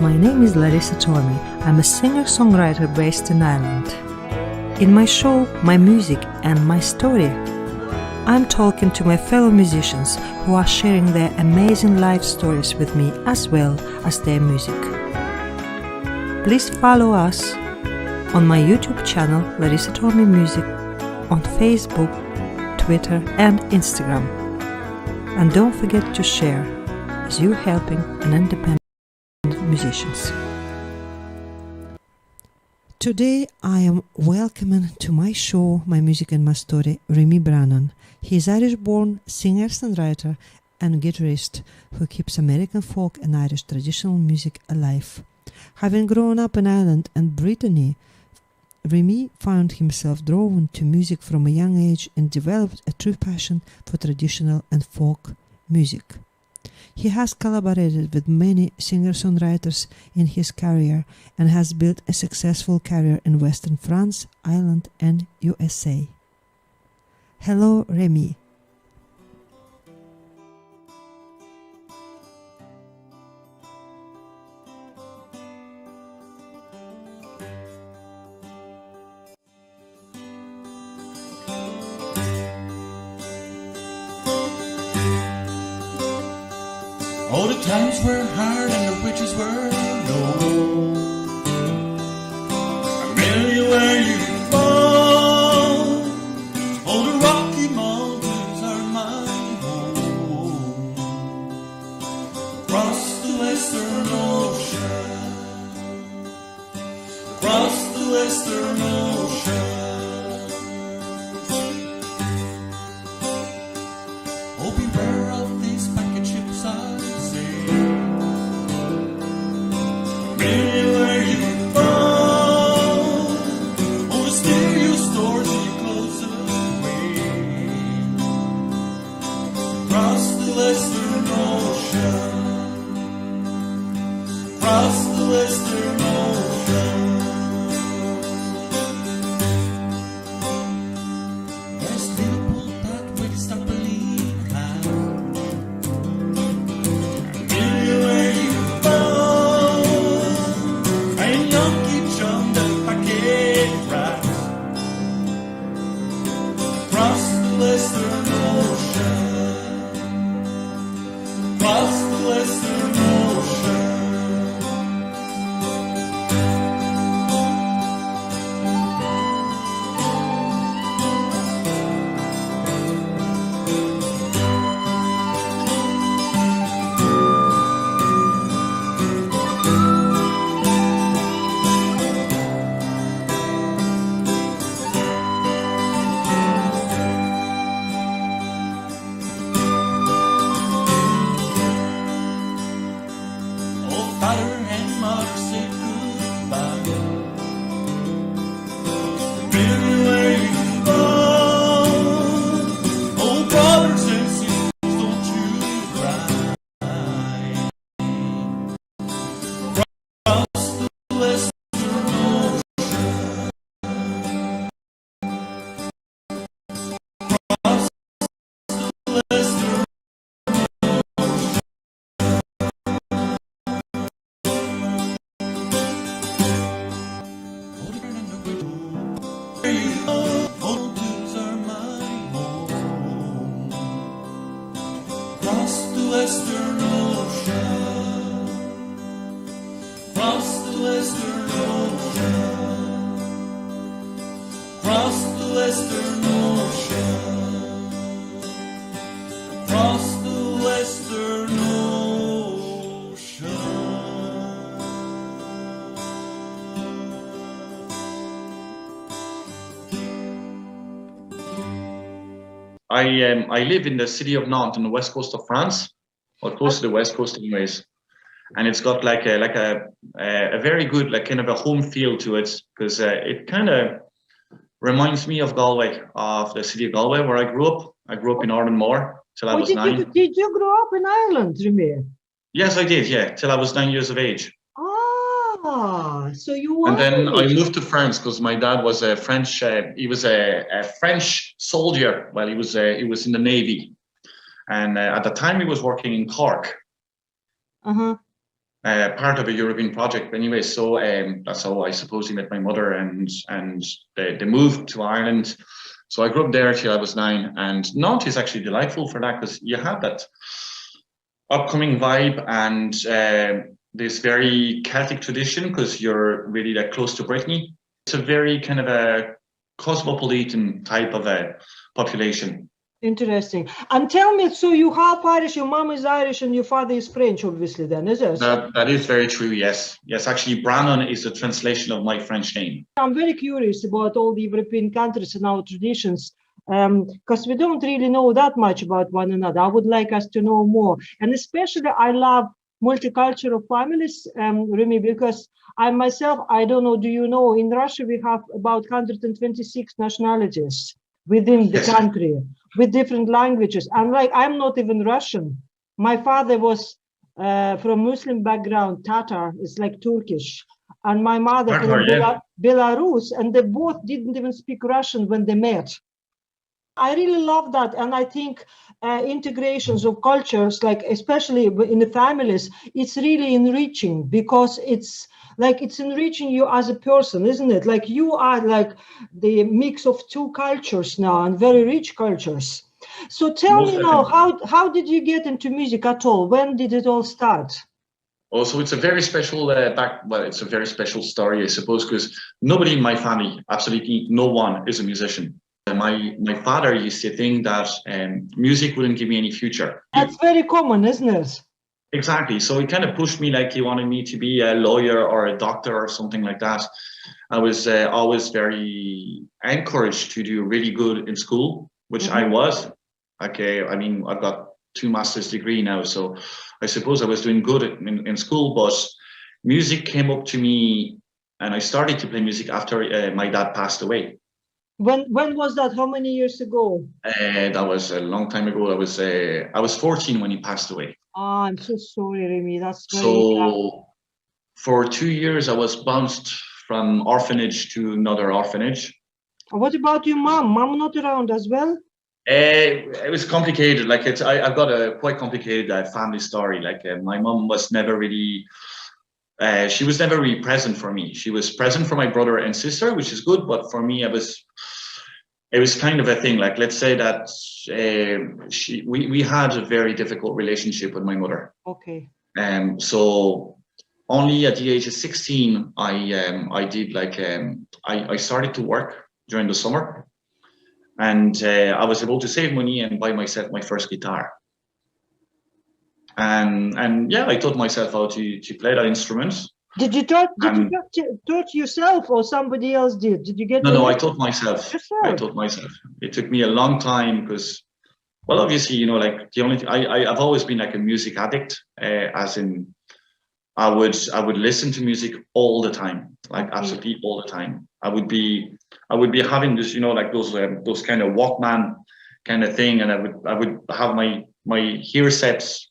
My name is Larissa Tormey. I'm a singer-songwriter based in Ireland. In my show, My Music and My Story, I'm talking to my fellow musicians who are sharing their amazing life stories with me as well as their music. Please follow us on my YouTube channel, Larissa Tormey Music, on Facebook, Twitter and Instagram. And don't forget to share, as you're helping an independent musicians. Today I am welcoming to my show, My Music and My Story, Remi Brannon. He is Irish-born singer-songwriter and guitarist who keeps American folk and Irish traditional music alive. Having grown up in Ireland and Brittany, Remi found himself drawn to music from a young age and developed a true passion for traditional and folk music. He has collaborated with many singer-songwriters in his career and has built a successful career in Western France, Ireland and USA. Hello, Remi. Oh, the times were hard and the riches were low. I marry where you fall. Oh, the Rocky Mountains are my home. Across the Western Ocean. Across the Western Ocean. Oh, beware of these packet ships, I say. Anywhere you fall, oh, the stereo stores you closer away. Across the Western Ocean. Across the Western Ocean. There's Liverpool, that way to stop believing. Anywhere you fall, and Yankee John the packet rat. Across the Western Ocean. Across the Western Ocean. Oh, father and mother said goodbye. Anywhere you fall, oh, brothers and sisters, don't you cry. Across the Western Ocean. Across the Western mountains are my home. Across the Western Ocean. Across the Western Ocean. Across the Western Ocean. Across the Western Ocean. I live in the city of Nantes on the west coast of France, or close to the west coast anyways, and it's got like a very good kind of a home feel to it, because it kind of reminds me of Galway, of the city of Galway where I grew up. I grew up in Ardenmore till I was 9. Did you grow up in Ireland, Remi? Yes, I did. Yeah, till I was 9 years of age. So you were. And then I moved to France because my dad was a French. He was a French soldier. Well, he was in the Navy, and at the time he was working in Cork. part of a European project anyway. So that's how I suppose he met my mother, and they moved to Ireland. So I grew up there till I was 9, and Nantes is actually delightful for that, because you have that upcoming vibe and this very Celtic tradition, because you're really that close to Brittany. It's a very kind of a cosmopolitan type of a population. Interesting. And tell me, so you half Irish, your mom is Irish and your father is French, obviously, then, is it? That is very true, yes. Yes, actually, Brannon is a translation of my French name. I'm very curious about all the European countries and our traditions, because we don't really know that much about one another. I would like us to know more. And especially, I love multicultural families, Remi, because I myself, I don't know, do you know, in Russia, we have about 126 nationalities within the country, with different languages. And like, I'm not even Russian. My father was from Muslim background, Tatar, it's like Turkish. And my mother from Belarus, and they both didn't even speak Russian when they met. I really love that. And I think integrations of cultures, like especially in the families, it's really enriching, because it's like it's enriching you as a person, isn't it? Like you are like the mix of two cultures now, and very rich cultures. So tell me now, how did you get into music at all? When did it all start? Oh, so it's a very special it's a very special story, I suppose, because nobody in my family, absolutely no one, is a musician. My father used to think that music wouldn't give me any future. That's very common, isn't it? Exactly. So he kind of pushed me, like he wanted me to be a lawyer or a doctor or something like that. I was always very encouraged to do really good in school, which I was. Okay, I mean, I've got 2 master's degree now, so I suppose I was doing good in school, but music came up to me, and I started to play music after my dad passed away. When was that? How many years ago? That was a long time ago. I was 14 when he passed away. Oh, I'm so sorry, Remi. That's very so. For 2 years, I was bounced from orphanage to another orphanage. What about your mom? Mom not around as well? It was complicated. Like I've got a quite complicated family story. Like my mom was never really. She was never really present for me. She was present for my brother and sister, which is good. But for me, it was kind of a thing. Like, let's say that we had a very difficult relationship with my mother. Okay. So only at the age of 16, I did like I started to work during the summer, and I was able to save money and buy myself my first guitar. And yeah, I taught myself how to play that instrument. Did you taught yourself, or somebody else did? Did you get? No, I taught myself. Yourself? I taught myself. It took me a long time because, well, obviously, you know, like the only I've always been like a music addict, as in I would listen to music all the time, like absolutely all the time. I would be having this, you know, like those kind of Walkman kind of thing, and I would have my headsets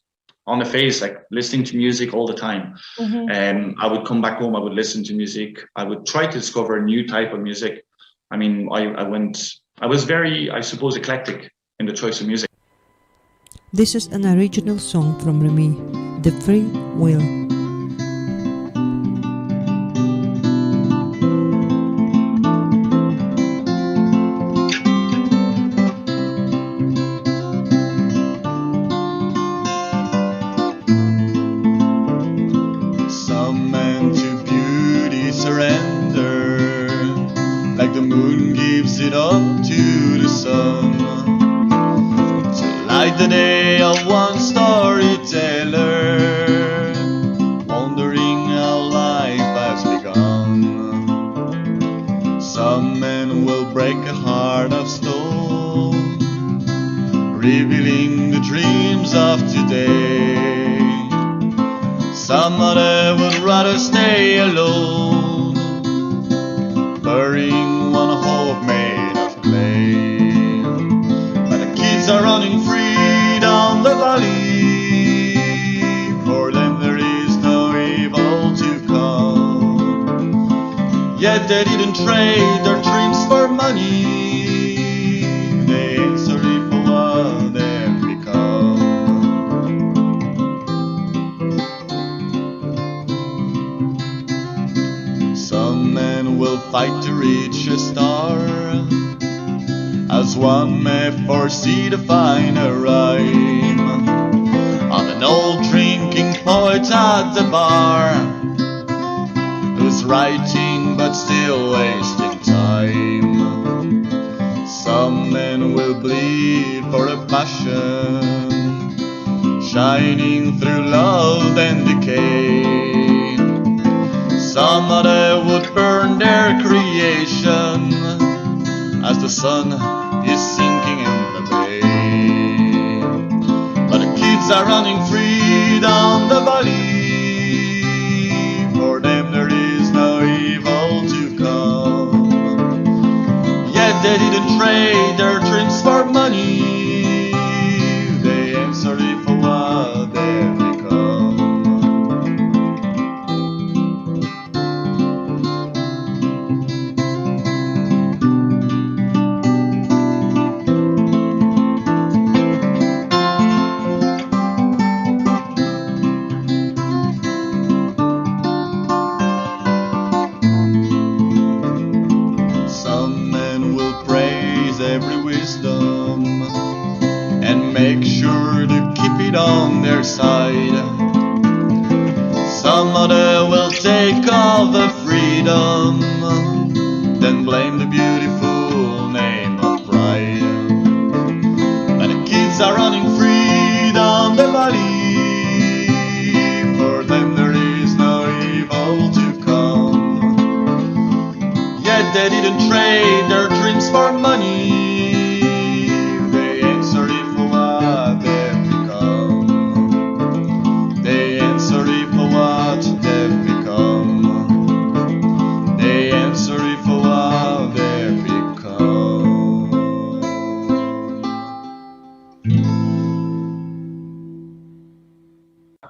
on the face, like listening to music all the time. And I would come back home, I would listen to music. I would try to discover a new type of music. I mean, I was very, I suppose, eclectic in the choice of music. This is an original song from Remi, The Free Will. The day of one storyteller, wondering how life has begun. Some men will break a heart of stone, revealing the dreams of today. Some other would rather stay alone, burying one hope made of clay. But the kids are running free down the valley, for them there is no evil to come. Yet they didn't trade their dreams for money, they ain't sorry for what they've become. will fight to reach a star, as one may foresee to find a rhyme on an old drinking poet at the bar, who's writing but still wasting time. Some men will bleed for a passion, shining through love and decay. Some other would burn their creation as the sun is sinking in the bay. But the kids are running free down the valley, for them there is no evil to come. Yet they didn't trade their dreams for money, they ain't sorry for what they've become. Some men will praise every wisdom and make sure to keep it on their side. Some other will take all the freedom, then blame the beautiful name of pride. And the kids are running free down the valley, for them there is no evil to come. Yet they didn't trade their dreams for money, they ain't sorry for what they've become. They ain't sorry for what they've become. They ain't sorry for what they've become.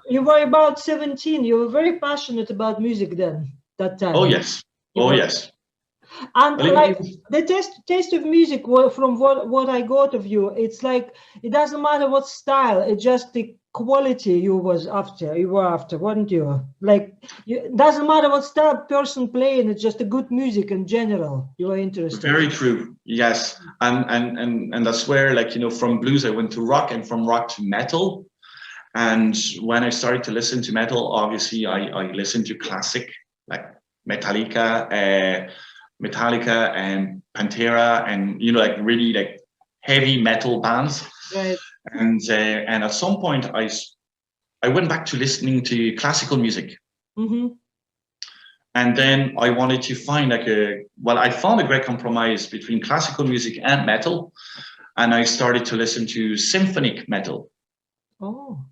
You were about 17. You were very passionate about music then, that time. Oh yes. Oh yes. And Well, like the taste of music, from what I got of you, it's like it doesn't matter what style, it's just the quality you were after, weren't you? Like it doesn't matter what style person playing, it's just a good music in general. You are interested. Very true. Yes. And that's where, like, you know, from blues I went to rock, and from rock to metal. And when I started to listen to metal, obviously I listened to classic like Metallica and Pantera, and you know, like really like heavy metal bands. Right. And at some point I went back to listening to classical music. Mm-hmm. And then I wanted to find I found a great compromise between classical music and metal, and I started to listen to symphonic metal. Oh.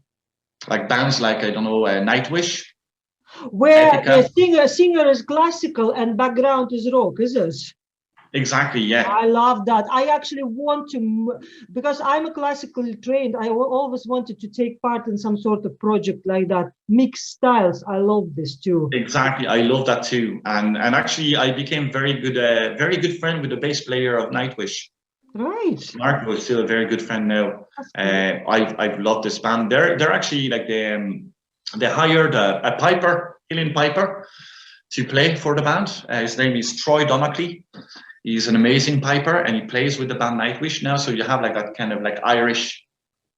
Like bands like, I don't know, Nightwish. Where Epica. the singer is classical and background is rock, is it? Exactly, yeah. I love that. I actually want to, because I'm a classically trained, I always wanted to take part in some sort of project like that. Mixed styles. I love this too. Exactly, I love that too. And actually, I became very good friend with the bass player of Nightwish. Right. Mark was still a very good friend now. I've loved this band. They're actually like they hired a piper, Hillian piper, to play for the band. His name is Troy Donockley. He's an amazing piper, and he plays with the band Nightwish now. So you have like that kind of like Irish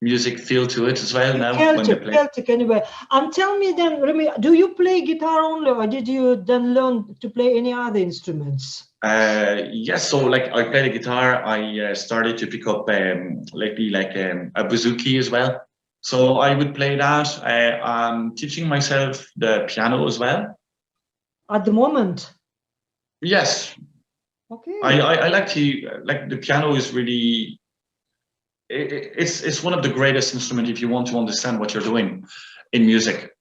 music feel to it as well now. Celtic anyway. And tell me then, Remi, do you play guitar only, or did you then learn to play any other instruments? Yes, so like I play the guitar. I started to pick up lately like a bouzouki as well. So I would play that. I'm teaching myself the piano as well. At the moment? Yes. Okay. I like to, like, the piano is really, it's one of the greatest instruments if you want to understand what you're doing in music.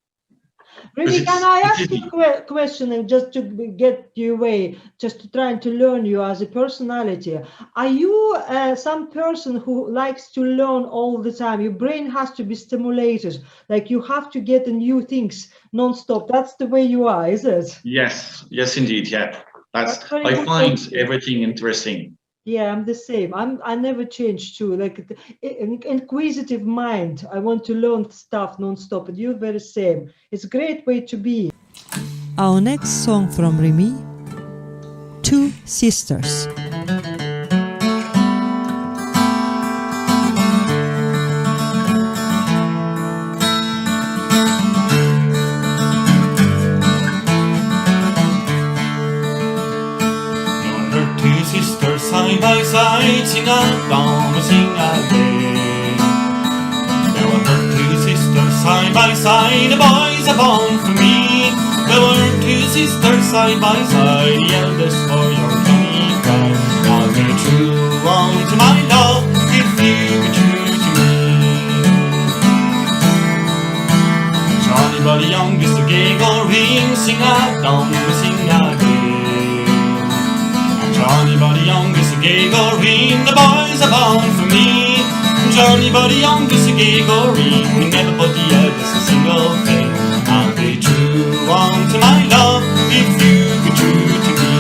Remi, can I ask you a question, just to get you away, just to try to learn you as a personality? Are you some person who likes to learn all the time? Your brain has to be stimulated, like you have to get new things non-stop. That's the way you are, is it? Yes, indeed, yeah. I find everything interesting. Yeah, I'm the same. I never change too. Like an inquisitive mind. I want to learn stuff non-stop, and you're very same. It's a great way to be. Our next song from Remi Two Sisters. Two sisters side by side, sing along, sing again. There were two sisters side by side, the boys are born for me. There were two sisters side by side, the eldest boy your Johnny cried. I'll be true to my love if you be true to me. Johnny but the youngest, the gay go ring, sing along, sing again. Johnny but the youngest, the gay go ring, the boys are born for me. Johnny but the youngest, the gay go ring, we never put the eldest a single thing. I'll be true to my love if you be true to me.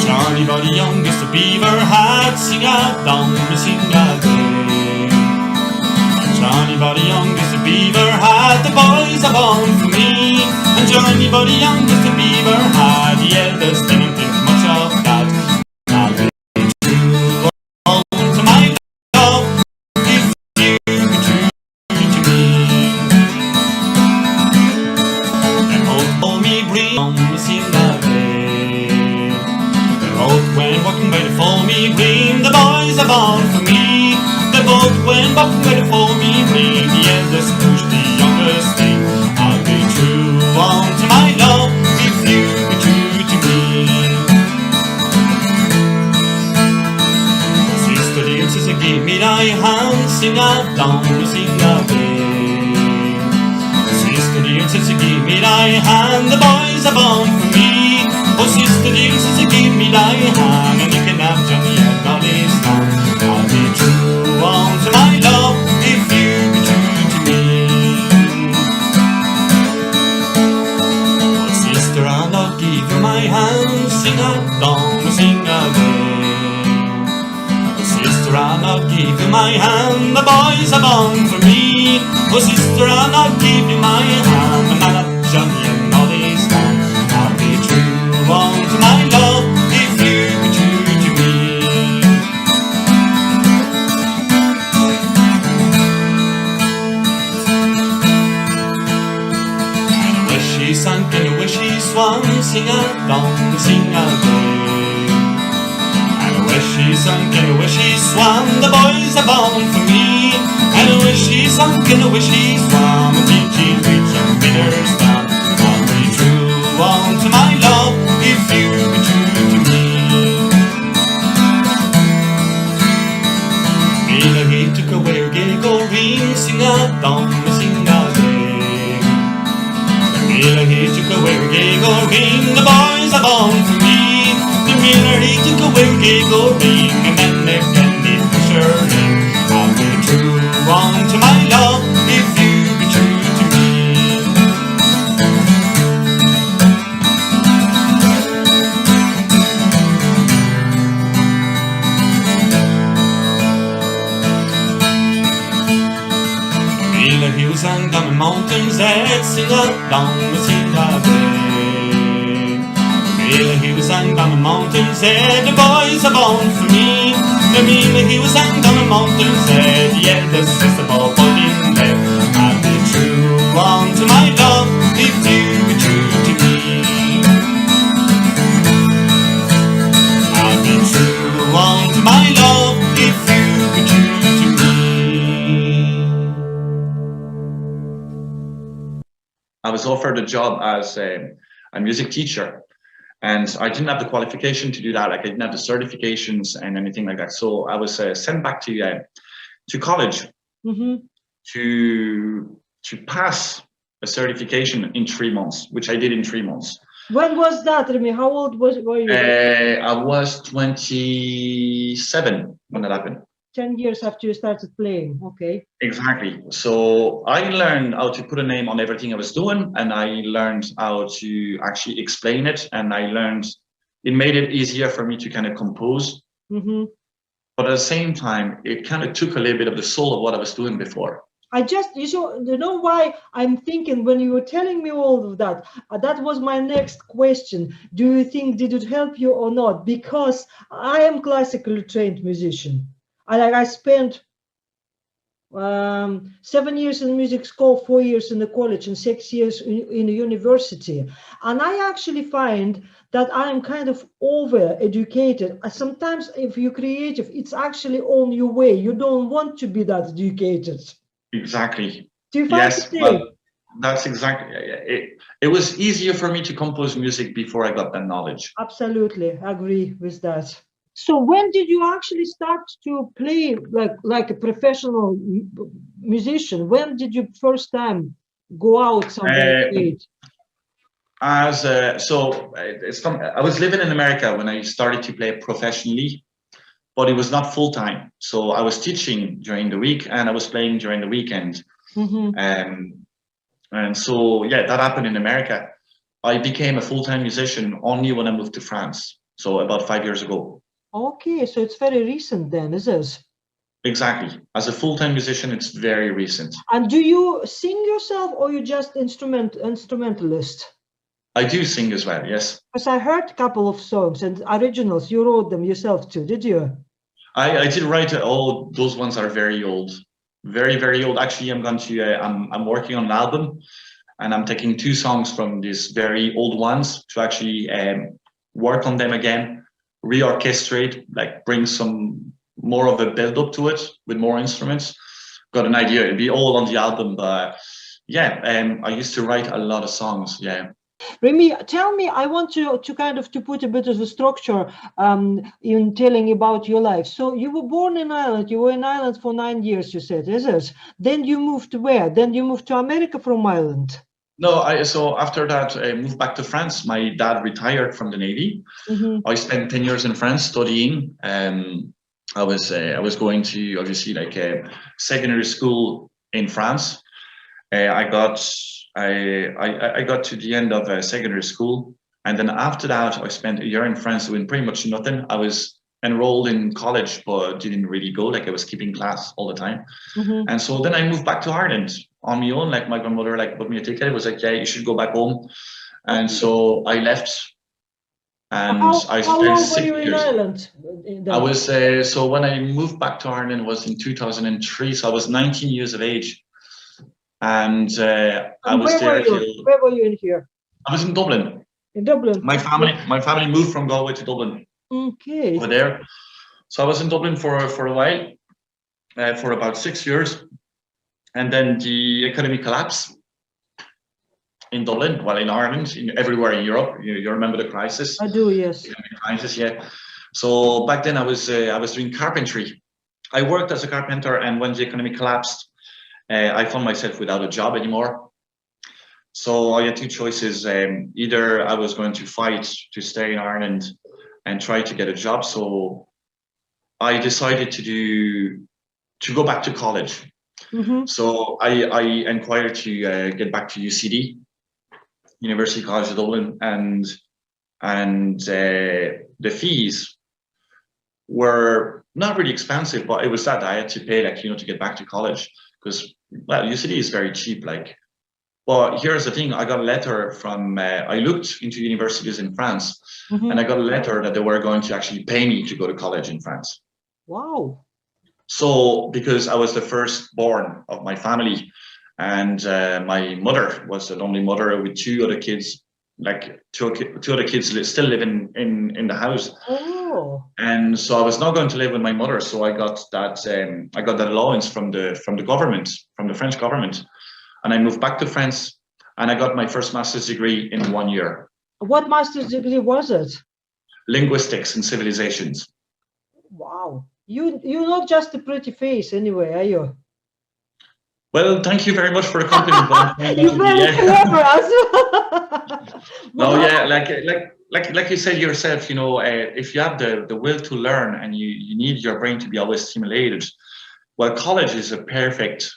Johnny but the youngest, the beaver hat, sing out down, sing again. Johnny but the youngest, the beaver hat, the boys are born for me. And Johnny but the youngest, the beaver hat, the eldest didn't think much of that. I'll be true to my love if you be true to me. And old me bring sing again. The boat went walking by the foamy green, the boys are born for me. The boat went walking by the foamy green, the eldest pushed the youngest in. I'll be true to my love if you be true to me. Sister dear, sister, give me thy hand, sing along, sing again. Sister dear, sister, give me thy hand, the boys are born for me. Oh sister dear, sister, give me thy hand, and you can have Johnny and Dolly's hand. I'll be true to my love if you be true to me. Oh sister, I'll not give you my hand, sing along, sing again. Oh sister, I'll not give you my hand, the boys are born for me. Oh sister, I'll not give you my hand, and I'll have Johnny and Dolly's hand. I'll be true to my love if you be true to me. She sank and where she swam, sing along, sing again. And where she sank and where she swam, the boys are born for me. And where she sank and where she swam, till she reached a bitter stand. I'll be true to my love if you be true to me. Mila he took away her gay go ring, sing along, sing again. Miller he took away her gay go ring, the boys are born for me. The miller he took away her gay go ring, and then they candy pusher ring. I'll be true to my love if you be true to me. Miller he was on the mountains that sing along, sing again. Miller he was on the mountains that the boys are born for me. The Miller he was on the mountains that the eldest sister Bob in there. I'll be true to my love if you be true to me. I'll be true to my love if you be true to me. I was offered a job as a music teacher, and I didn't have the qualification to do that. Like I didn't have the certifications and anything like that. So I was sent back to college to pass a certification in 3 months, which I did in 3 months. When was that, Remi? How old were you? I was 27 when that happened. 10 years after you started playing, okay. Exactly. So I learned how to put a name on everything I was doing, and I learned how to actually explain it, and I learned it made it easier for me to kind of compose. But at the same time, it kind of took a little bit of the soul of what I was doing before. you know why I'm thinking when you were telling me all of that, that was my next question. Do you think did it help you or not? Because I am classically trained musician. I spent 7 years in music school, 4 years in the college, and 6 years in a university. And I actually find that I am kind of over educated. Sometimes if you're creative, it's actually on your way. You don't want to be that educated. Exactly. Do you find the Yes, same? well, that's exactly it was easier for me to compose music before I got that knowledge. Absolutely agree with that. So when did you actually start to play like a professional musician? When did you first time go out somewhere and play? I was living in America when I started to play professionally, but it was not full time. So I was teaching during the week and I was playing during the weekend. And so, yeah, that happened in America. I became a full-time musician only when I moved to France. So about 5 years ago. Okay, so it's very recent then, is it? Exactly. As a full-time musician, it's very recent. And do you sing yourself or you just instrumentalist? I do sing as well, yes. Because I heard a couple of songs and originals. You wrote them yourself too, did you? I did write it. Oh, those ones are very old. Very, very old. Actually, I'm working on an album and I'm taking 2 songs from these very old ones to actually work on them again, reorchestrate, like bring some more of a build up to it with more instruments. Got an idea. It'd be all on the album, but yeah, I used to write a lot of songs. Yeah. Remi, tell me, I want to kind of to put a bit of a structure in telling about your life. So you were born in Ireland. You were in Ireland for 9 years, you said, is it? Then you moved to where? Then you moved to America from Ireland. No, so after that, I moved back to France. My dad retired from the Navy. I spent 10 years in France studying. I was going to obviously like a secondary school in France. I got to the end of secondary school, and then after that, I spent a year in France doing pretty much nothing. I was enrolled in college, but didn't really go. Like I was keeping class all the time, and so then I moved back to Ireland on my own. Like my grandmother, like put me a ticket. It was like, yeah, you should go back home, and so I left. And I spent how long 6 were you in years. Ireland? I was so when I moved back to Ireland was in 2003. So I was 19 years of age. And I was there till. Where were you in here? I was in Dublin. In Dublin. My family moved from Galway to Dublin. Okay. Over there, so I was in Dublin for a while, for about 6 years, and then the economy collapsed in Dublin. Well, in Ireland, everywhere in Europe, you remember the crisis. I do, yes. The economic crisis, yeah. So back then, I was doing carpentry. I worked as a carpenter, and when the economy collapsed, I found myself without a job anymore. So I had 2 choices. Either I was going to fight to stay in Ireland and try to get a job. So I decided to go back to college. So I inquired to get back to UCD, University College of Dublin, and the fees were not really expensive, but it was that I had to pay, like, to get back to college. Because, well, UCD is very cheap, like. But here's the thing: I got a letter from. I looked into universities in France, and I got a letter that they were going to actually pay me to go to college in France. Wow! So, because I was the firstborn of my family, and my mother was the only mother with 2 other kids, like two other kids still living in the house. Oh. And so I was not going to live with my mother, so I got that allowance from the government, from the French government, and I moved back to France, and I got my first master's degree in 1 year. What master's degree was it? Linguistics and civilizations. Wow, you're not just a pretty face, anyway, are you? Well, thank you very much for the compliment. You're very clever as well. No, yeah, like you said yourself, if you have the will to learn and you need your brain to be always stimulated, well, college is a perfect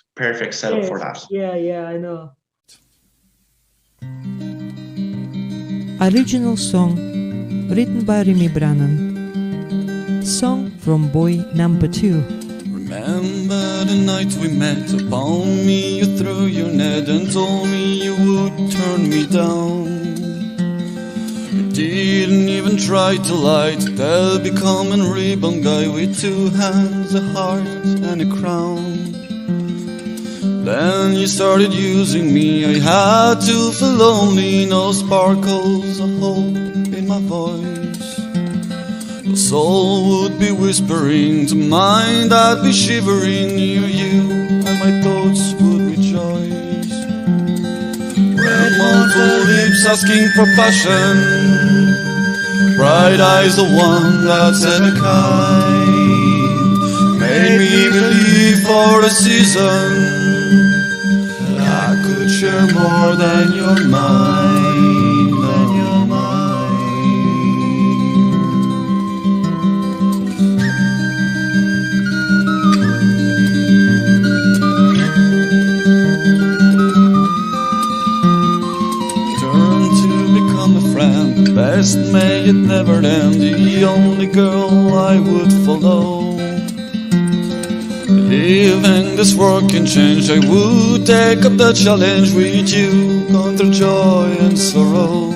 setup for that. Yeah, I know. Original song written by Remi Brannon. Song from Boy Number 2. Remember the night we met. Upon me you threw your net and told me you would turn me down. You didn't even try to lie, to tell becoming ribbon guy with two hands, a heart and a crown. Then you started using me, I had to feel lonely, no sparkles of hope in my voice. Your soul would be whispering to mine, I'd be shivering near you, and my thoughts would rejoice. Red mournful lips asking for passion, bright eyes the one that's ever kind, made me believe for a season I could share more than your mind, than your mind. Turn to become a friend, best may it never end, the only girl I would follow. Believing this world can change, I would take up the challenge with you, conquer joy and sorrow.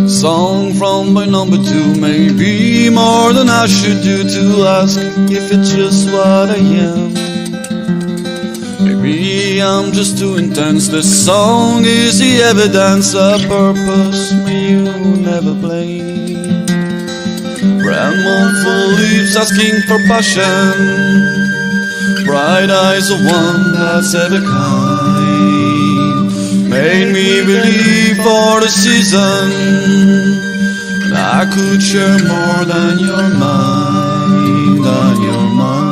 Song from my number two may be more than I should do to ask if it's just what I am. Maybe I'm just too intense, this song is the evidence, a purpose may you never blame. Red mournful leaves asking for passion, bright eyes the one that's ever kind, made me believe for the season that I could share more than your mind, than your mind.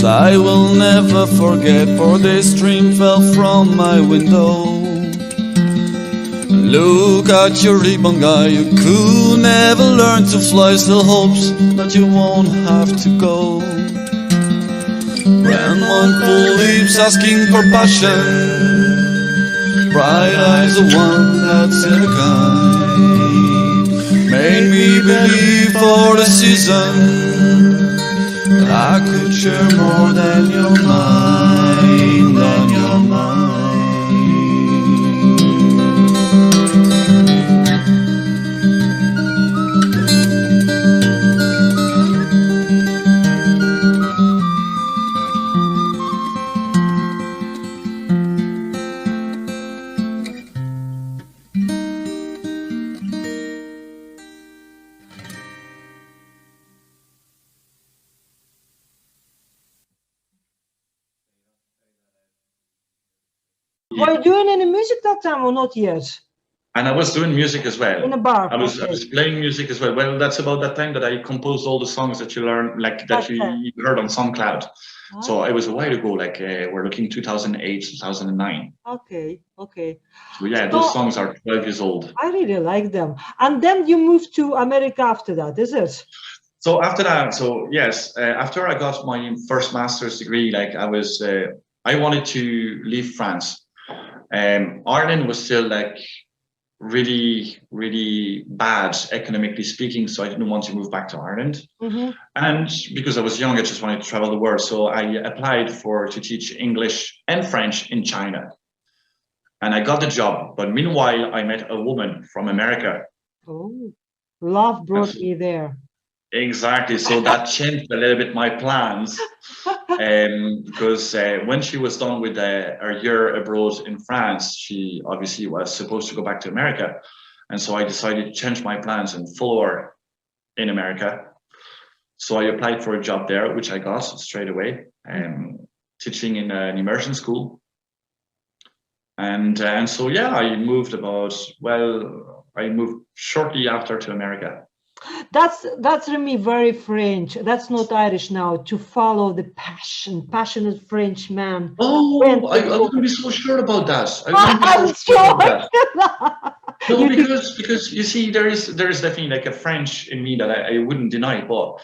I will never forget, for this dream fell from my window. Look at your ribbon guy, you could never learn to fly, still hopes that you won't have to go. Red mournful lips asking for passion, bright eyes the one that's ever kind, made me believe for the season I could share more than your mind, than your mind. Were you doing any music that time or not yet? And I was doing music as well. In a bar. I was playing music as well. Well, that's about that time that I composed all the songs that you learn, like that you heard on SoundCloud. Oh. So it was a while ago, like we're looking 2008, 2009. Okay. So yeah, those songs are 12 years old. I really like them. And then you moved to America after that, is it? So after that, yes, after I got my first master's degree, like I wanted to leave France. Ireland was still like really, really bad economically speaking, so I didn't want to move back to Ireland. Mm-hmm. And because I was young, I just wanted to travel the world. So I applied to teach English and French in China. And I got the job. But meanwhile, I met a woman from America. Oh, love brought me there. Exactly. So that changed a little bit my plans. Because when she was done with her year abroad in France, she obviously was supposed to go back to America. And so I decided to change my plans and follow her in America. So I applied for a job there, which I got straight away, teaching in an immersion school. And so, yeah, I moved shortly after to America. That's Remi, very French. That's not Irish now. To follow the passionate French man. Oh, I wouldn't be so sure about that. I wouldn't be so I'm sure about sure. that. No, You think- because you see, there is definitely like a French in me that I wouldn't deny. But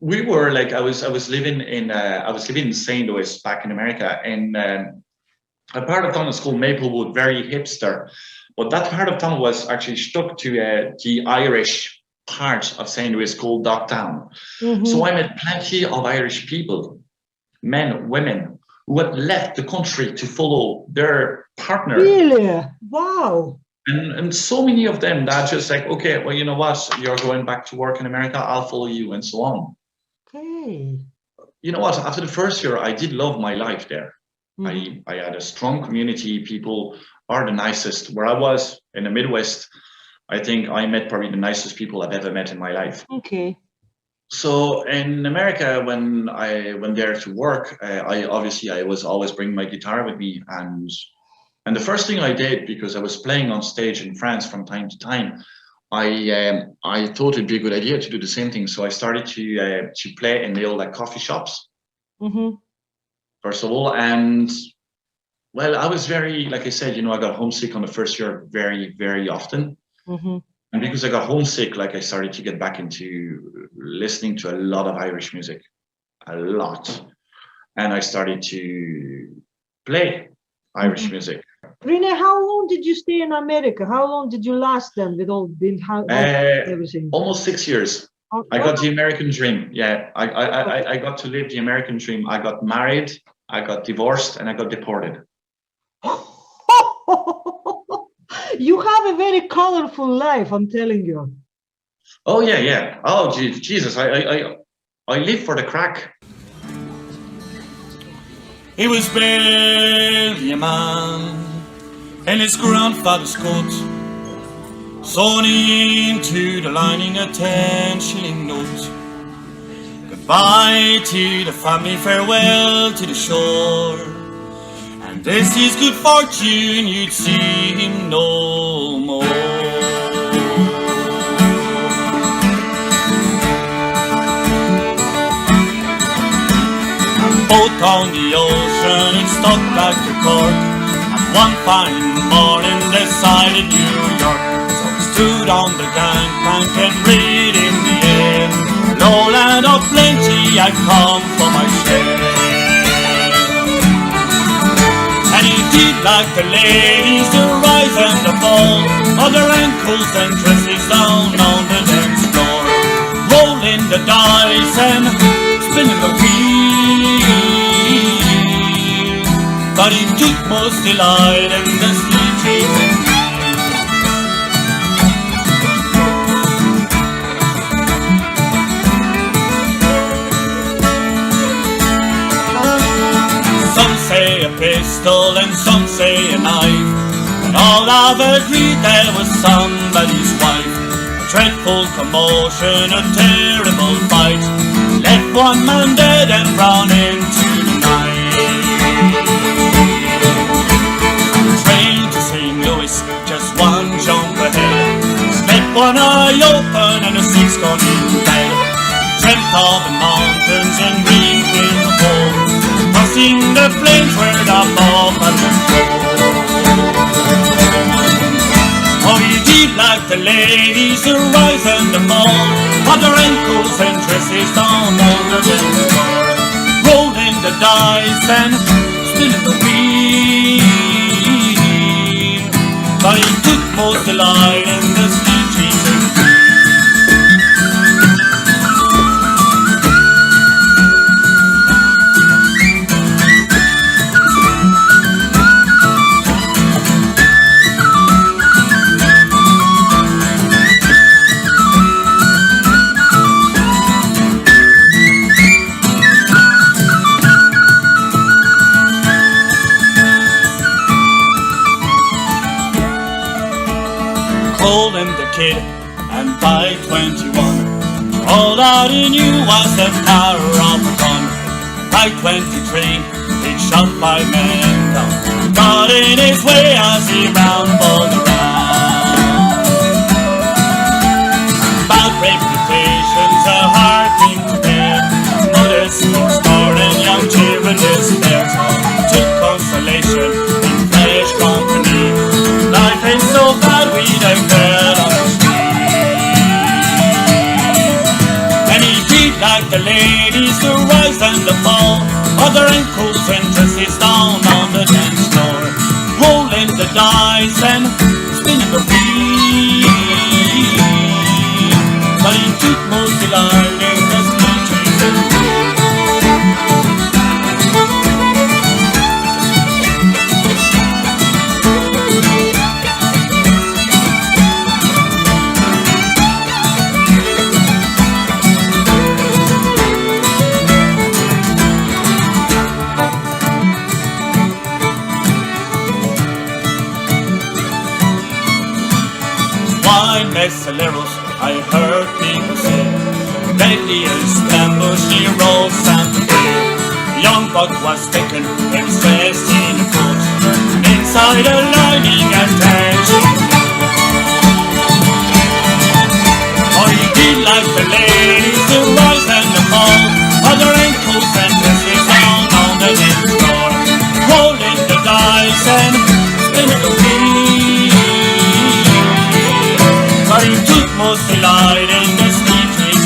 we were like, I was living in St. Louis back in America, and a part of town is called Maplewood, very hipster. But that part of town was actually stuck to the Irish part of St. Louis called Docktown. So I met plenty of Irish people, men, women, who had left the country to follow their partner. Really? Wow. And so many of them that just like, okay, well, you know what? You're going back to work in America, I'll follow you, and so on. Okay. You know what? After the first year, I did love my life there. I had a strong community. People are the nicest. Where I was in the Midwest, I think I met probably the nicest people I've ever met in my life. Okay. So in America, when I went there to work, I was always bringing my guitar with me, and the first thing I did, because I was playing on stage in France from time to time, I thought it'd be a good idea to do the same thing. So I started to play in the old like coffee shops. First of all, and well, I was very, like I said, I got homesick on the first year very, very often. And because I got homesick, like I started to get back into listening to a lot of Irish music, a lot. And I started to play Irish music. Rene, how long did you stay in America? How long did you last then with all everything? Almost 6 years. I got the American dream. Yeah, I got to live the American dream. I got married, I got divorced, and I got deported. You have a very colorful life, I'm telling you. Oh yeah, yeah. Oh Jesus, I live for the crack. He was barely a man in his grandfather's coat, sewn into the lining a 10-shilling note. Goodbye to the family, farewell to the shore, and this is good fortune, you'd see him no more. Boat on the ocean, it stuck like a cork, and one fine morning decided New York. So he stood on the gangplank and read in the air, no land of plenty, I come for my share. And he did like the ladies, the rise and the fall, of their ankles and dresses down on the dance floor, rolling the dice and spinning the wheel. But he took most delight in the sweet Jesus. Some say a pistol and some say a knife, and all have agreed there was somebody's wife. A dreadful commotion, a terrible fight, left one man dead and Brown into the night. Train to St. Louis, just one jump ahead, slept one eye open and a 6 gone in bed. Dreamt of the mountains and dreamed in the home, crossing the plains where the buffaloes go. Oh, he did like the ladies, the rise and the fall, of their ankles and dresses down on the dance floor, rolling the dice and spinning the wheel. But he took most delight in the sweet Jesus. Colin the kid, and by 21, all that he knew was the power of a gun. By 23, he'd shot 5 men down, got in his way as he rambled around. like the ladies, the rise and the fall. Other ankles and dresses down on the dance floor, rolling the dice and spinning the wheel. But he took most delight in the speeches and wine mescaleros, I heard people say. Radius, Bushy Road, Santa Fe. Young buck was taken and dressed in a coat, inside a lining attached. Oh, he did like the ladies, the rise and the fall. Other ankles and dresses down on the dance floor, rolling the dice and spinning the wheel. But he took most delight in the speeches.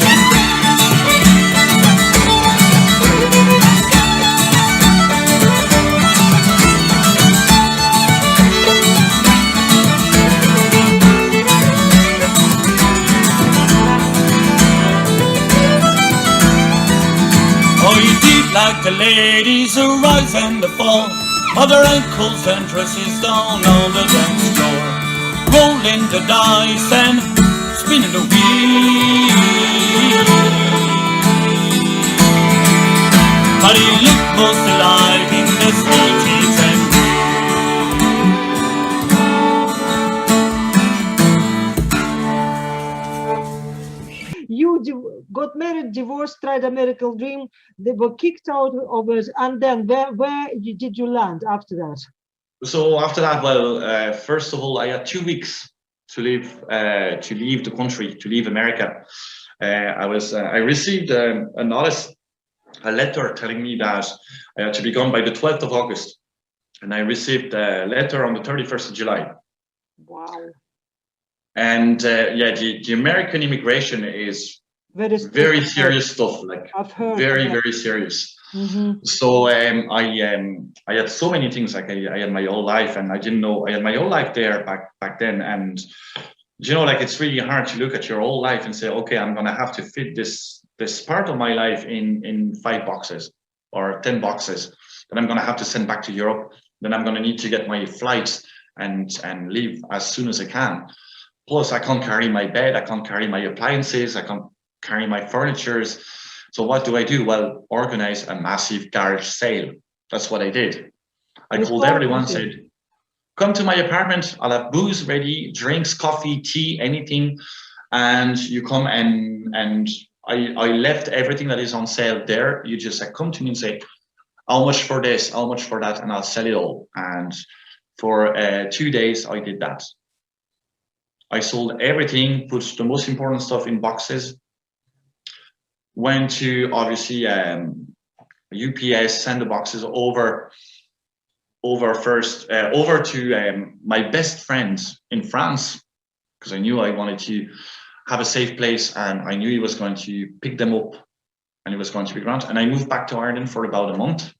Oh, he did like the ladies, the rise and the fall. Other ankles and dresses down on the dance floor, rolling the dice and spinning the wheel. But he looked most alive in the speeches and You got married, divorced, tried American dream. They were kicked out of it, and then where did you land after that? So after that, well, first of all, I had 2 weeks to leave the country, to leave America. I received a notice, a letter telling me that I had to be gone by the 12th of August, and I received a letter on the 31st of July. Wow. And yeah, the American immigration is very serious stuff, like I've heard very serious. Mm-hmm. So I had so many things, like I had my whole life, and I didn't know I had my whole life there back then. And you know, like, it's really hard to look at your whole life and say, okay, I'm gonna have to fit this part of my life in 5 boxes or 10 boxes that I'm gonna have to send back to Europe. Then I'm gonna need to get my flights and leave as soon as I can. Plus, I can't carry my bed, I can't carry my appliances, I can't carry my furniture. So what do I do? Well, organize a massive garage sale. That's what I did. I told everyone, said, come to my apartment, I'll have booze ready, drinks, coffee, tea, anything. And you come and I left everything that is on sale there. You just come to me and say, how much for this, how much for that, and I'll sell it all. And for 2 days, I did that. I sold everything, put the most important stuff in boxes, went to obviously UPS, send the boxes over to my best friend in France, because I knew I wanted to have a safe place, and I knew he was going to pick them up and it was going to be grand. And I moved back to Ireland for about a month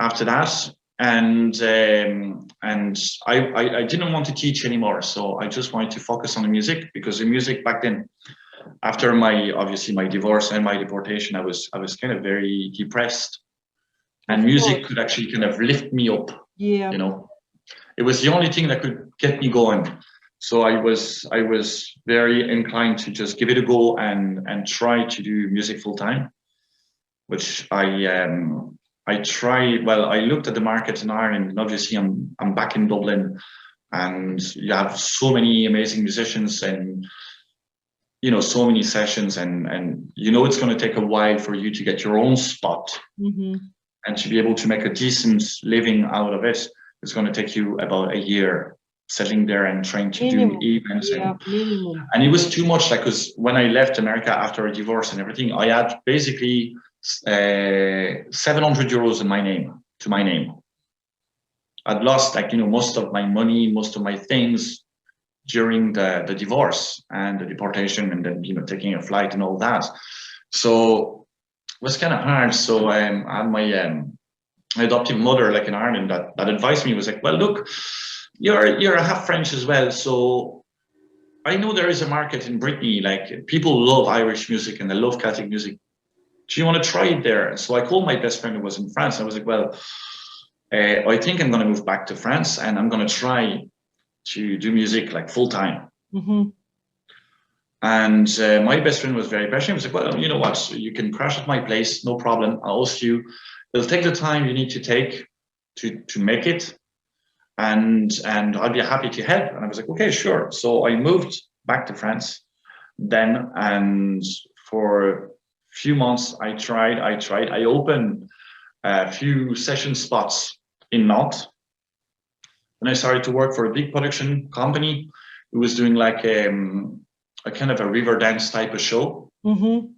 after that. And I didn't want to teach anymore, so I just wanted to focus on the music, because the music back then, after my divorce and my deportation, I was kind of very depressed, and music could actually kind of lift me up. Yeah, you know, it was the only thing that could get me going. So I was very inclined to just give it a go and try to do music full time, which I tried. Well, I looked at the market in Ireland, and obviously I'm back in Dublin, and you have so many amazing musicians, and you know, so many sessions, and you know, it's going to take a while for you to get your own spot, and to be able to make a decent living out of it. It's going to take you about a year settling there and trying to do events. And it was too much, like, because when I left America after a divorce and everything, I had basically 700 euros in my name. I'd lost, like, you know, most of my money, most of my things during the divorce and the deportation, and then, you know, taking a flight and all that. So it was kind of hard. So I had my adoptive mother, like in Ireland, that advised me, was like, well, look, you're half French as well, so I know there is a market in Brittany. Like, people love Irish music and they love Celtic music. Do you want to try it there? So I called my best friend who was in France. I was like, well, I think I'm going to move back to France and I'm going to try to do music like full time. Mm-hmm. And my best friend was very passionate. He was like, well, you know what? You can crash at my place, no problem. I'll host you. It'll take the time you need to take to make it. And I'll be happy to help. And I was like, okay, sure. So I moved back to France then, and for a few months I tried. I opened a few session spots in Nantes. And I started to work for a big production company who was doing like a kind of a river dance type of show. Mm-hmm.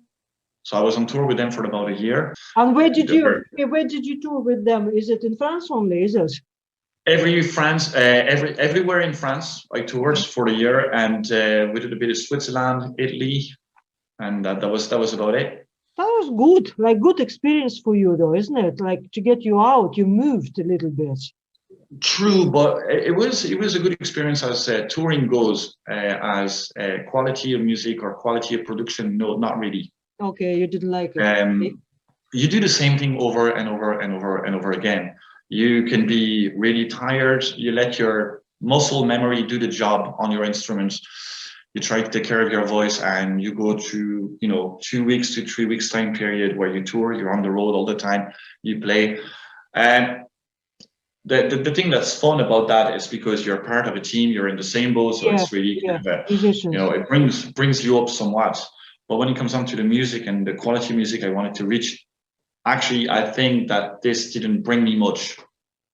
So I was on tour with them for about a year. And where did you tour with them? Is it in France only? Is it? Everywhere in France, I toured for a year, and we did a bit of Switzerland, Italy, and that was about it. That was good, like good experience for you, though, isn't it? Like, to get you out, you moved a little bit. True, but it was a good experience as touring goes. As quality of music or quality of production, no, not really. Okay, you didn't like it. You do the same thing over and over and over and over again. You can be really tired. You let your muscle memory do the job on your instrument. You try to take care of your voice, and you go through, 2 weeks to 3 weeks time period where you tour. You're on the road all the time. You play, and the thing that's fun about that is because you're part of a team. You're in the same boat, so it's really it brings you up somewhat. But when it comes down to the music and the quality of music I wanted to reach, actually, I think that this didn't bring me much.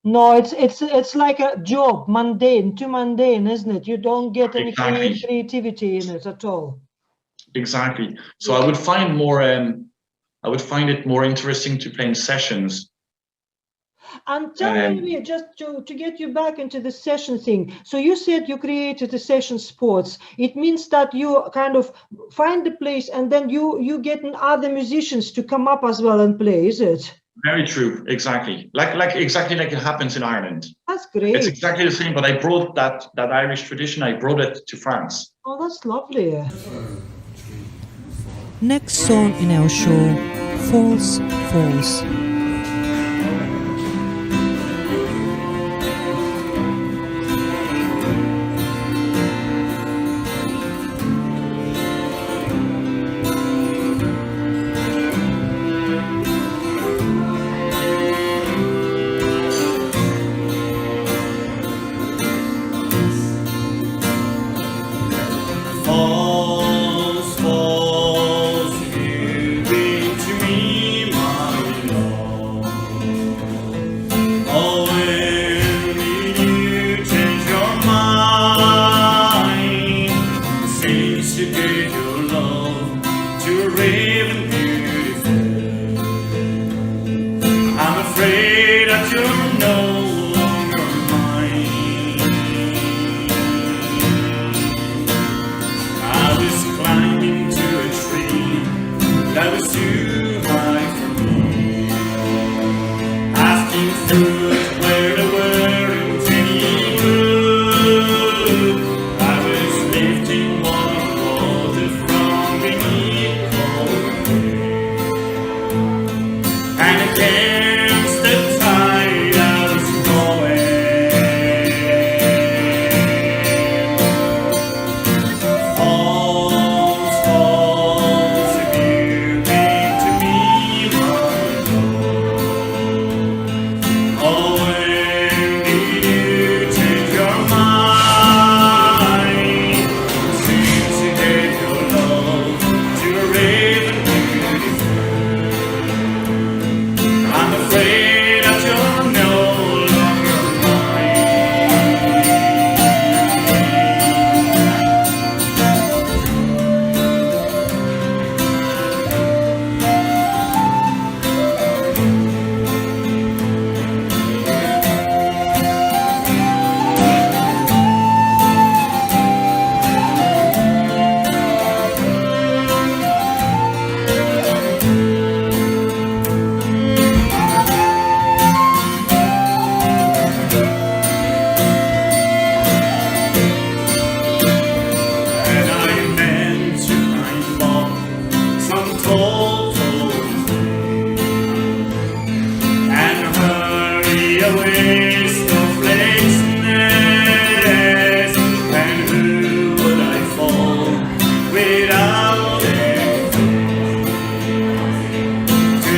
No, it's like a job, too mundane, isn't it? You don't get any creativity in it at all. Exactly. So I would find it more interesting to play in sessions. And tell me, just to get you back into the session thing. So you said you created a session sports. It means that you kind of find the place, and then you get other musicians to come up as well and play, is it? Very true. Exactly. Exactly like it happens in Ireland. That's great. It's exactly the same, but I brought that Irish tradition. I brought it to France. Oh, that's lovely. Next song in our show, False Falls. False, false, give it to me, my love.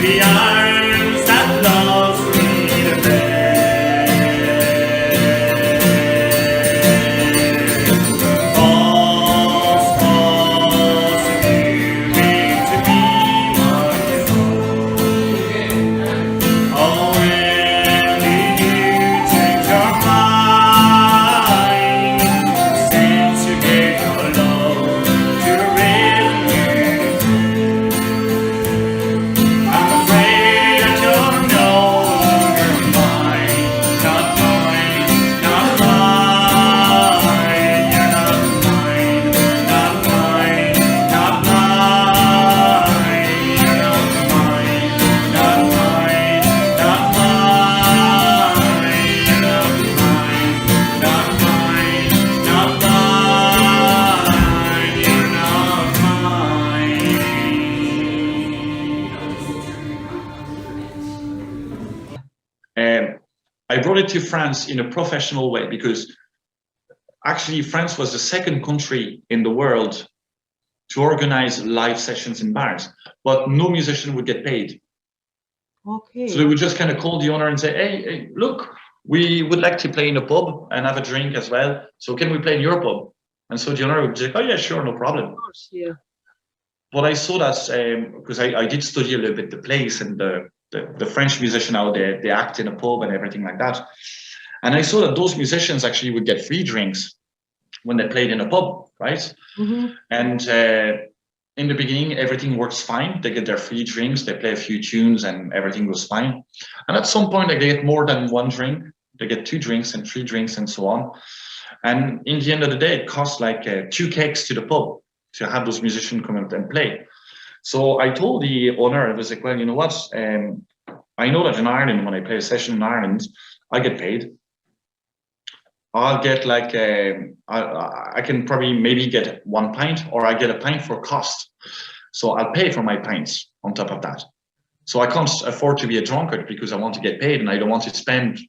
the arms that lost me the best. False, false, you mean to be my own. Oh, when did you change your mind since you gave your love to really? I'm afraid that you're no longer mine, not mine, not mine. You're not mine, not mine, not mine. You're not mine, not mine, not mine. You're not mine, not mine, not mine. You're not mine. I brought it to France in a professional way because actually France was the second country in the world to organize live sessions in bars, but no musician would get paid. Okay. So they would just kind of call the owner and say, hey, look, we would like to play in a pub and have a drink as well. So can we play in your pub? And so the owner would say, oh yeah, sure, no problem. Of course, yeah. But I saw that because I did study a little bit the place and the French musician how they act in a pub and everything like that. And I saw that those musicians actually would get free drinks when they played in a pub, right? Mm-hmm. And in the beginning, everything works fine. They get their free drinks, they play a few tunes and everything goes fine. And at some point, like, they get more than one drink. They get 2 drinks and 3 drinks and so on. And in the end of the day, it costs like 2 cakes to the pub to have those musicians come out and play. So I told the owner, I was like, well, you know what? I know that in Ireland, when I play a session in Ireland, I get paid. I'll get like, I can probably maybe get 1 pint, or I get a pint for cost. So I'll pay for my pints on top of that. So I can't afford to be a drunkard because I want to get paid and I don't want to spend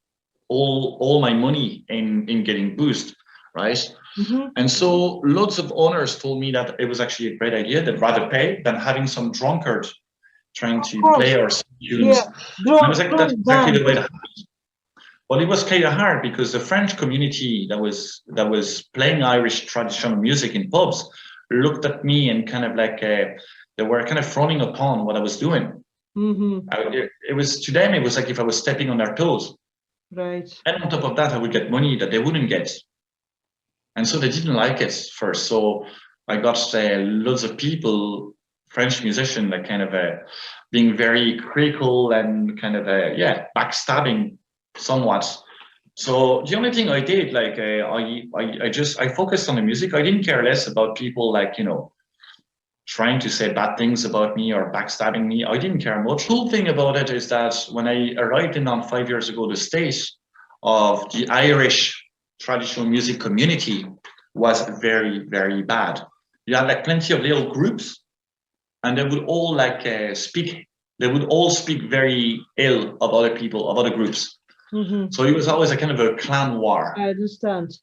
all my money in getting boozed, right? Mm-hmm. And so lots of owners told me that it was actually a great idea. They'd rather pay than having some drunkard trying to play or sing tunes. Yeah. I was like, that's exactly the way that happened. Well, it was kind of hard because the French community that was playing Irish traditional music in pubs looked at me and kind of like they were kind of frowning upon what I was doing. Mm-hmm. It was, to them, it was like if I was stepping on their toes. Right. And on top of that, I would get money that they wouldn't get. And so they didn't like it first. So I got loads of people, French musicians, like kind of being very critical and kind of backstabbing somewhat. So the only thing I did, like I focused on the music. I didn't care less about people like, you know, trying to say bad things about me or backstabbing me. I didn't care much. The cool thing about it is that when I arrived in Nantes 5 years ago, the state of the Irish traditional music community was very, very bad. You had like plenty of little groups, and they would all speak very ill of other people, of other groups. Mm-hmm. So it was always a kind of a clan war. I understand.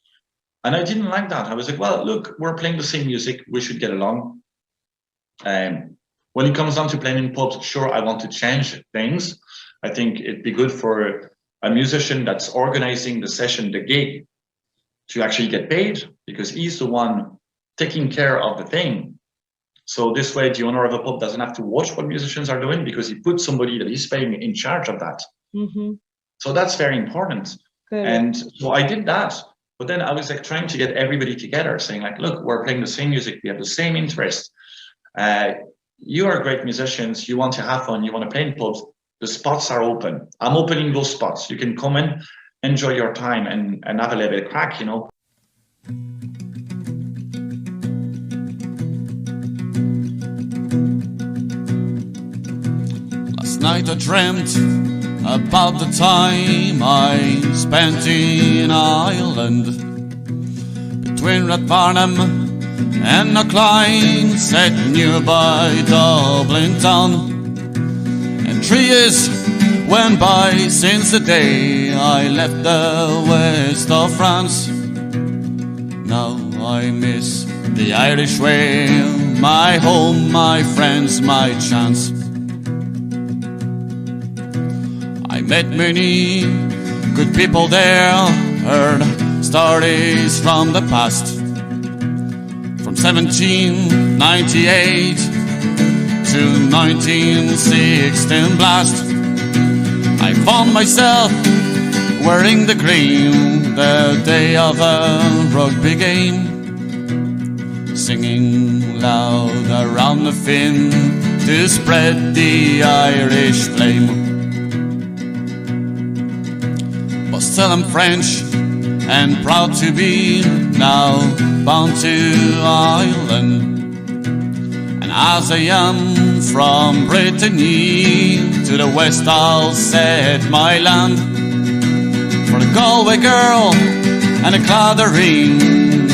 And I didn't like that. I was like, well, look, we're playing the same music. We should get along. When it comes down to playing in pubs, sure, I want to change things. I think it'd be good for a musician that's organizing the session, the gig, to actually get paid because he's the one taking care of the thing. So this way, the owner of a pub doesn't have to watch what musicians are doing because he puts somebody that he's paying in charge of that. Mm-hmm. So that's very important. Okay. And so I did that. But then I was like trying to get everybody together, saying like, look, we're playing the same music. We have the same interest. You are great musicians. You want to have fun. You want to play in pubs. The spots are open. I'm opening those spots. You can come in, enjoy your time and have a little bit of crack, you know. Last night I dreamt about the time I spent in Ireland, between Brannon and a Klein set nearby Dublin town. And 3 years went by since the day I left the west of France. Now I miss the Irish way, my home, my friends, my chance. met many good people there, heard stories from the past. From 1798 to 1916 blast, I found myself wearing the green the day of a rugby game, singing loud around the fin to spread the Irish flame. But still I'm French and proud to be now bound to Ireland. And as I am from Brittany to the west I'll set my land. For the Galway girl and the Claddagh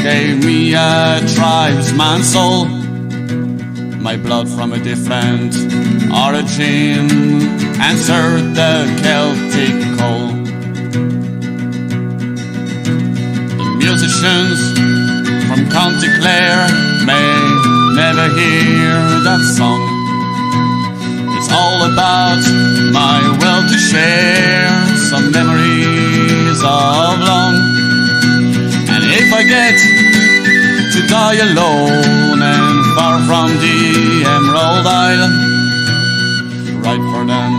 gave me a tribesman's soul, my blood from a different origin answered the Celtic call. The musicians from County Clare may never hear that song. It's all about my will to share some memories of long. And if I get to die alone and far from the Emerald Isle, write for them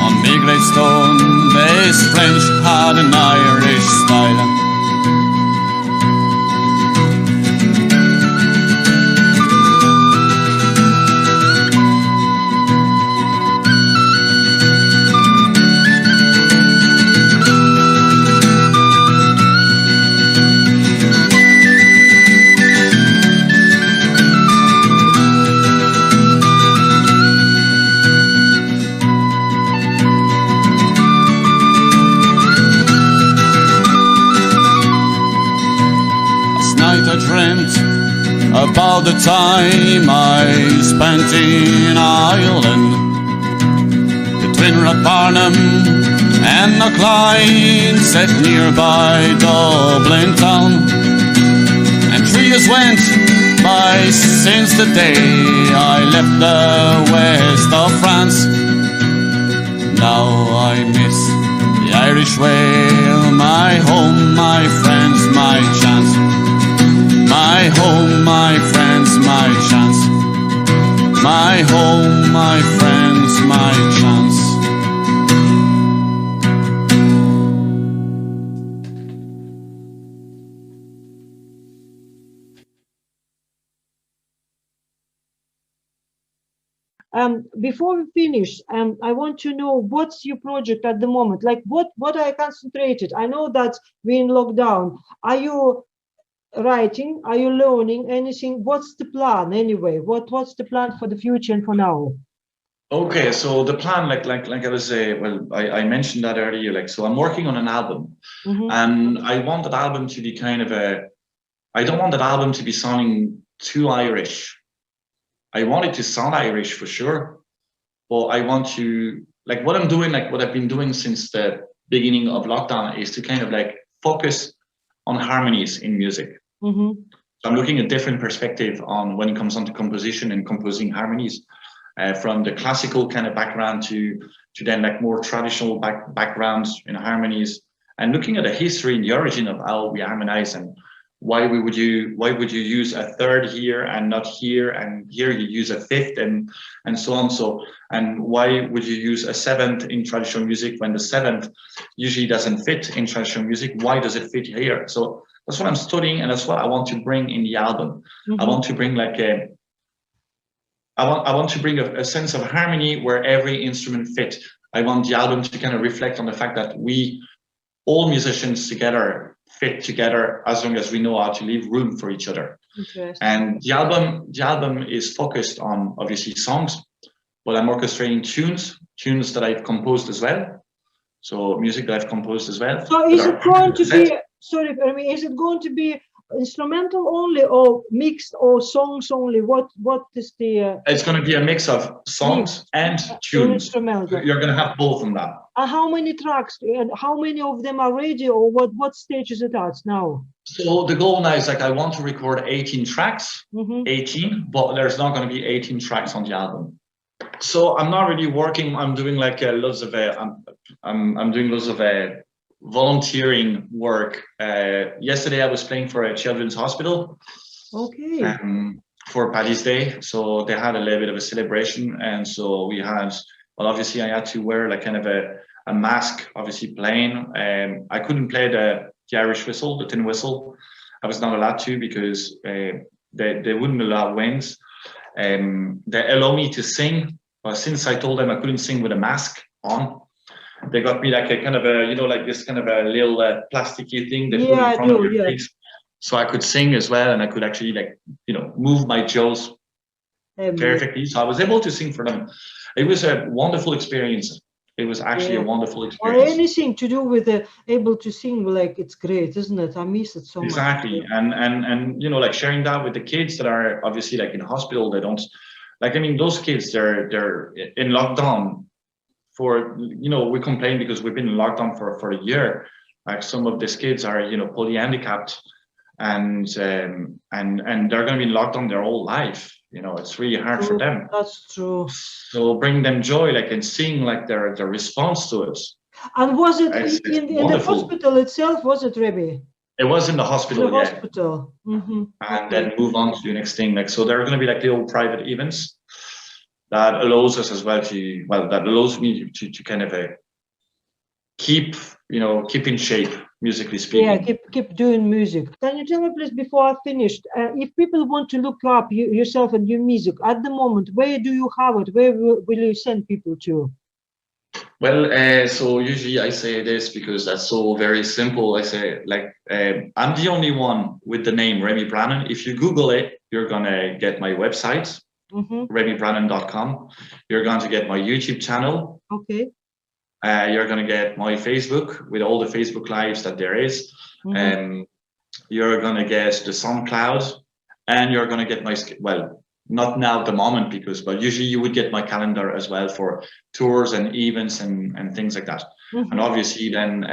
on me gravestone, this French had an Irish style. About the time I spent in Ireland, between Rathfarnham and Knockline, set nearby Dublin town. And 3 years went by since the day I left the west of France. Now I miss the Irish way, my home, my friends, my chance. My home, my friends, my chance. My home, my friends, my chance. Before we finish, I want to know what's your project at the moment? Like what are you concentrated? I know that we're in lockdown. Are you writing? Are you learning anything? What's the plan anyway? What's the plan for the future and for now? Okay, so the plan, like I was I mentioned that earlier. Like, so I'm working on an album, and I want that album to be kind of I don't want that album to be sounding too Irish. I want it to sound Irish for sure, but I want to, like, what I'm doing, like what I've been doing since the beginning of lockdown, is to kind of like focus on harmonies in music. So I'm looking at different perspective on when it comes on to composition and composing harmonies, from the classical kind of background to then like more traditional backgrounds in harmonies, and looking at the history and the origin of how we harmonize, and why would you use a third here and not here, and here you use a fifth, and so on. So, and why would you use a seventh in traditional music when the seventh usually doesn't fit in traditional music? Why does it fit here? So that's what I'm studying, and that's what I want to bring in the album. I want to bring like I want to bring a sense of harmony where every instrument fit. I want the album to kind of reflect on the fact that we, all musicians together, fit together as long as we know how to leave room for each other. And the album is focused on obviously songs, but I'm orchestrating tunes that I've composed as well. So music that I've composed as well. So is it going to be, sorry, Remi, is it going to be instrumental only or mixed or songs only? What is the? It's going to be a mix of songs and tunes. Instrumental. You're going to have both in that. How many tracks and how many of them are ready, or what stage is it at now? So the goal now is like I want to record 18 tracks, 18, but there's not going to be 18 tracks on the album. So I'm not really working. I'm doing like lots of I'm doing lots of volunteering work. Yesterday I was playing for a children's hospital. Okay. For Paddy's Day, so they had a little bit of a celebration, and so we had. Well, obviously I had to wear like kind of a mask, obviously playing. I couldn't play the Irish whistle, the tin whistle. I was not allowed to because they wouldn't allow wings. They allow me to sing, but since I told them I couldn't sing with a mask on, they got me like a kind of a, like this kind of a little plasticky thing they put in front of your face, so I could sing as well, and I could actually like, move my jaws perfectly. So I was able to sing for them. It was a wonderful experience. It was actually a wonderful experience. Or anything to do with able to sing, like it's great, isn't it? I miss it so much. Exactly, and like sharing that with the kids that are obviously like in hospital. They don't like. I mean, those kids they're in lockdown for we complain because we've been in lockdown for a year. Like some of these kids are polyhandicapped, and they're going to be in lockdown their whole life. It's really hard for them. That's true. So bring them joy, like, and seeing like their response to it. And was it in the hospital itself? Was it, Remi? It was in the hospital. The hospital. Mm-hmm. And then move on to the next thing. Like, so there are going to be like little private events that allows us as well that allows me to kind of keep in shape, musically speaking. Yeah, keep doing music. Can you tell me, please, before I finished, if people want to look up yourself and your music at the moment, where do you have it? Where will you send people to? Well, so usually I say this because that's so very simple. I say, like, I'm the only one with the name Remi Brannon. If you Google it, you're going to get my website, remibrannon.com. You're going to get my YouTube channel. Okay. You're going to get my Facebook with all the Facebook lives that there is. You're going to get the SoundCloud, and you're going to get my, not now at the moment but usually you would get my calendar as well for tours and events and things like that. And obviously then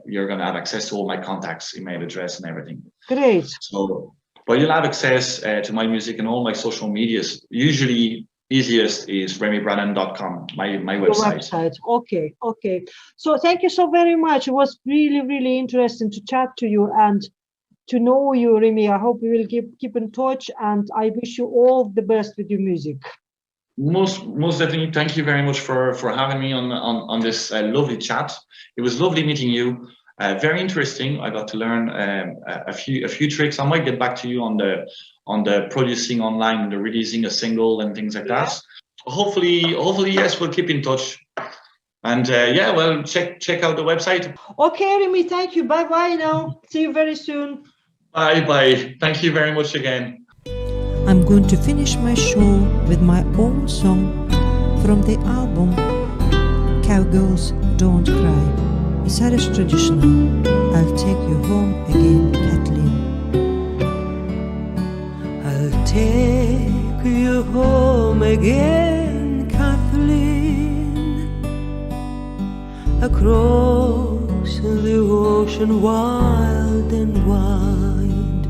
you're going to have access to all my contacts, email address and everything. Great. So, but you'll have access to my music and all my social medias. Usually easiest is remibrannon.com, my website. Okay. So thank you so very much. It was really, really interesting to chat to you and to know you, Remi. I hope we will keep in touch, and I wish you all the best with your music. Most definitely. Thank you very much for having me on this lovely chat. It was lovely meeting you. Very interesting. I got to learn a few tricks. I might get back to you on the producing online, the releasing a single and things like that. Hopefully, yes, we'll keep in touch. And check out the website. Okay, Remi, thank you. Bye now. See you very soon. Bye. Thank you very much again. I'm going to finish my show with my own song from the album Cowgirls Don't Cry. It's Irish traditional. I'll take you home again, Kathleen. I'll take you home again, Kathleen, across the ocean wild and wide,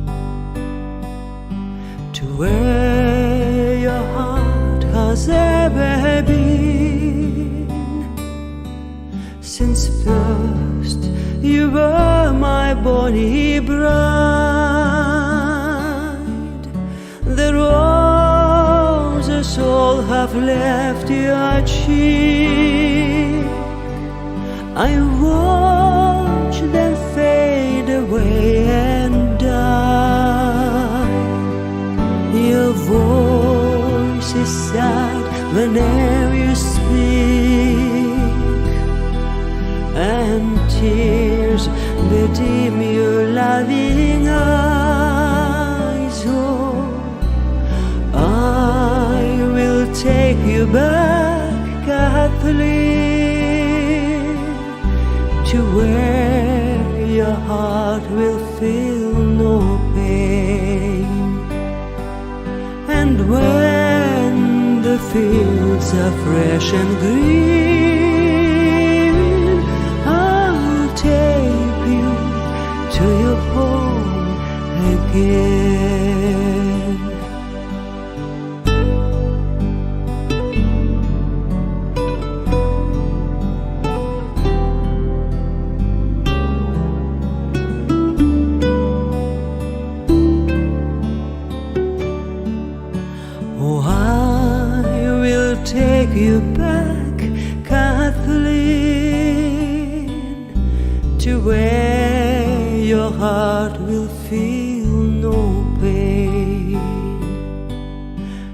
to where your heart has ever been. Since first you were my bonny bride, the roses all have left your cheek. I watch them fade away and die. Your voice is sad whenever you speak, and tears bedim your loving eyes. Oh, I will take you back, Kathleen, to where your heart will feel no pain. And when the fields are fresh and green, I'll take you to your home again. where your heart will feel no pain.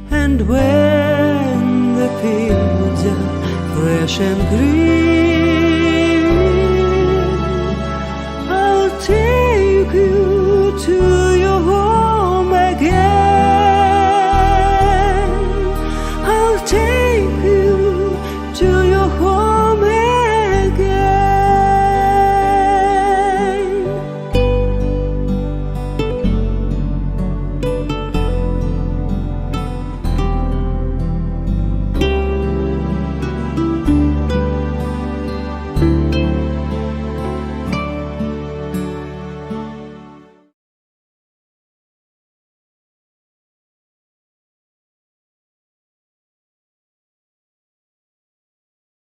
And when the fields are fresh and green,